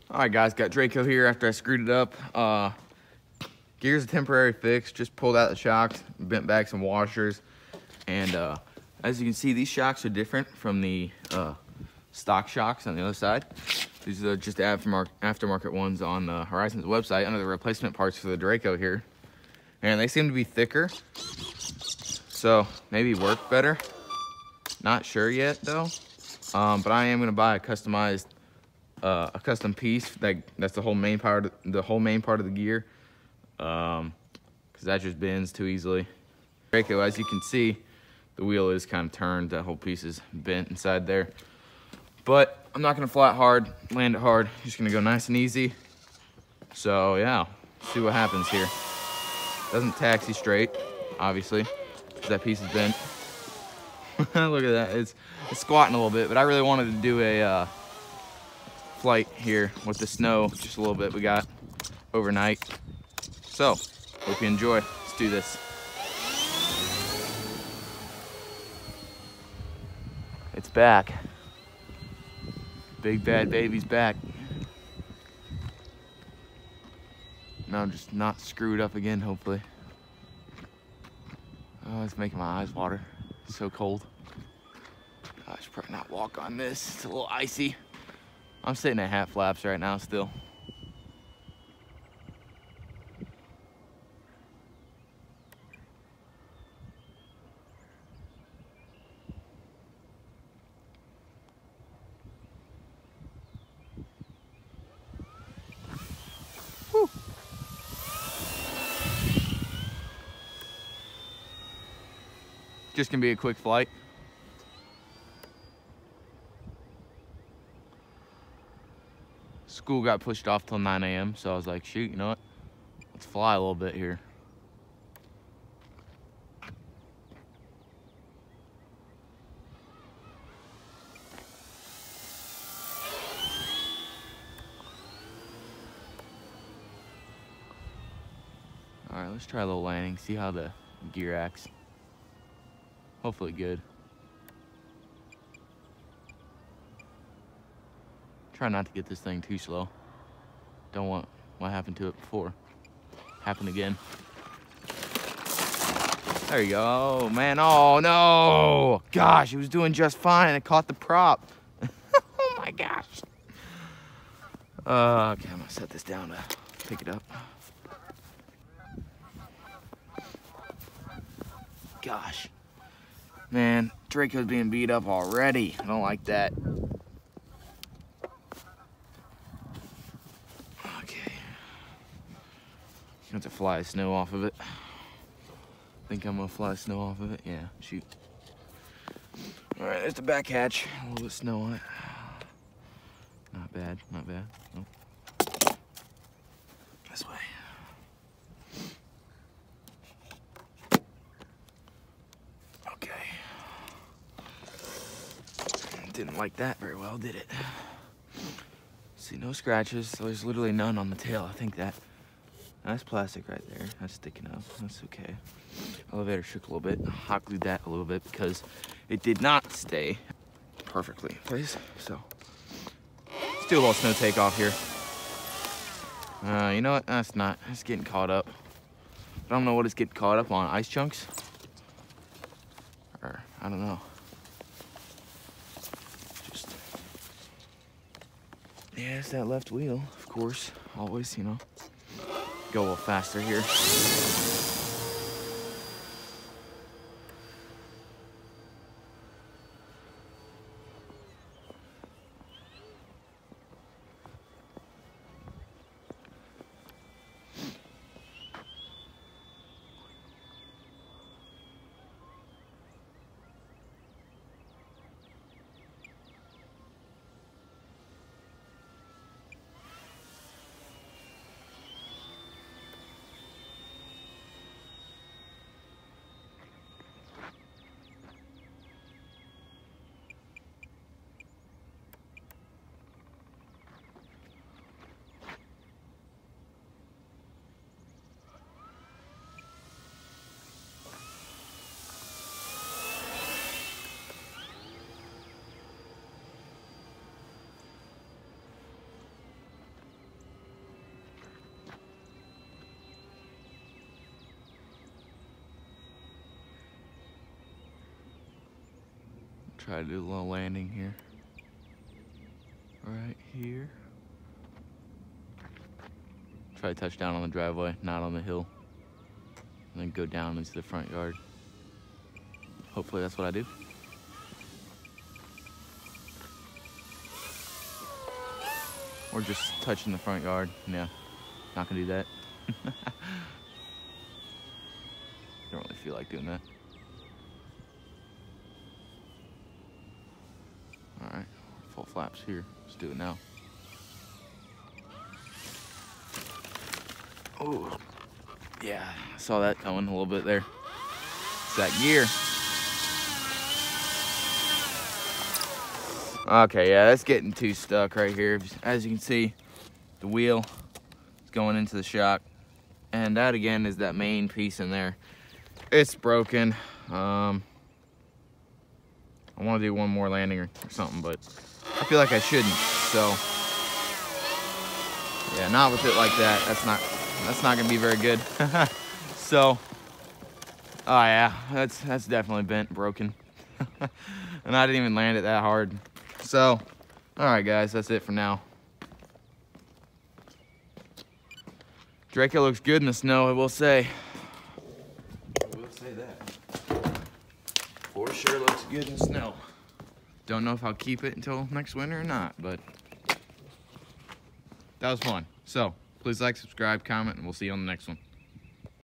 All right, guys, got Draco here after I screwed it up. Gear's a temporary fix, just pulled out the shocks, bent back some washers, and as you can see, these shocks are different from the stock shocks on the other side. These are just aftermarket ones on Horizon's website under the replacement parts for the Draco here. And they seem to be thicker, so maybe work better. Not sure yet though, but I am gonna buy a customized a custom piece that's the whole main part of the gear, because that just bends too easily. Draco, as you can see, the wheel is kind of turned. That whole piece is bent inside there. But I'm not gonna fly it hard, land it hard. Just gonna go nice and easy. So yeah, see what happens here. Doesn't taxi straight, obviously, because that piece is bent. Look at that, it's squatting a little bit, but I really wanted to do a flight here with the snow, just a little bit we got overnight. So, hope you enjoy. Let's do this. It's back. Big bad baby's back. No, just not screwed up again, hopefully. Oh, it's making my eyes water. It's so cold. I should probably not walk on this. It's a little icy. I'm sitting at half flaps right now still. Whew. Just gonna be a quick flight. School got pushed off till 9 a.m. so I was like, shoot, you know what? Let's fly a little bit here. All right, let's try a little landing, see how the gear acts. Hopefully good. Try not to get this thing too slow. Don't want what happened to it before happen again. There you go. Oh man, oh no! Gosh, it was doing just fine and it caught the prop. Oh my gosh. Okay, I'm gonna set this down to pick it up. Gosh. Man, Draco's being beat up already. I don't like that. Okay. You have to fly snow off of it. Think I'm gonna fly snow off of it? Yeah, shoot. All right, there's the back hatch. A little bit of snow on it. Not bad, not bad. Oh. This way. Okay. Didn't like that very well, did it? See, no scratches. So there's literally none on the tail. I think that's plastic right there. That's sticking up. That's okay. Elevator shook a little bit. Hot glued that a little bit because it did not stay perfectly in place. So let's do a little snow takeoff here. You know what? That's not. It's getting caught up. I don't know what it's getting caught up on. Ice chunks? Or I don't know. Just yeah, it's that left wheel, of course. Always, you know. Go a little faster here. Try to do a little landing here. Right here. Try to touch down on the driveway, not on the hill. And then go down into the front yard. Hopefully that's what I do. Or just touching the front yard. Yeah, not gonna do that. Don't really feel like doing that. All right, full flaps here. Let's do it now. Oh, yeah, I saw that coming a little bit there. It's that gear. Okay, yeah, that's getting too stuck right here. As you can see, the wheel is going into the shock. And that, again, is that main piece in there. It's broken. I want to do one more landing or something, but I feel like I shouldn't. So, yeah, not with it like that. That's not going to be very good. So, oh yeah, that's definitely bent, broken. And I didn't even land it that hard. So, all right, guys, that's it for now. Draco looks good in the snow, I will say. I will say that. For sure looks good in the snow. Don't know if I'll keep it until next winter or not, but that was fun. So, please like, subscribe, comment, and we'll see you on the next one.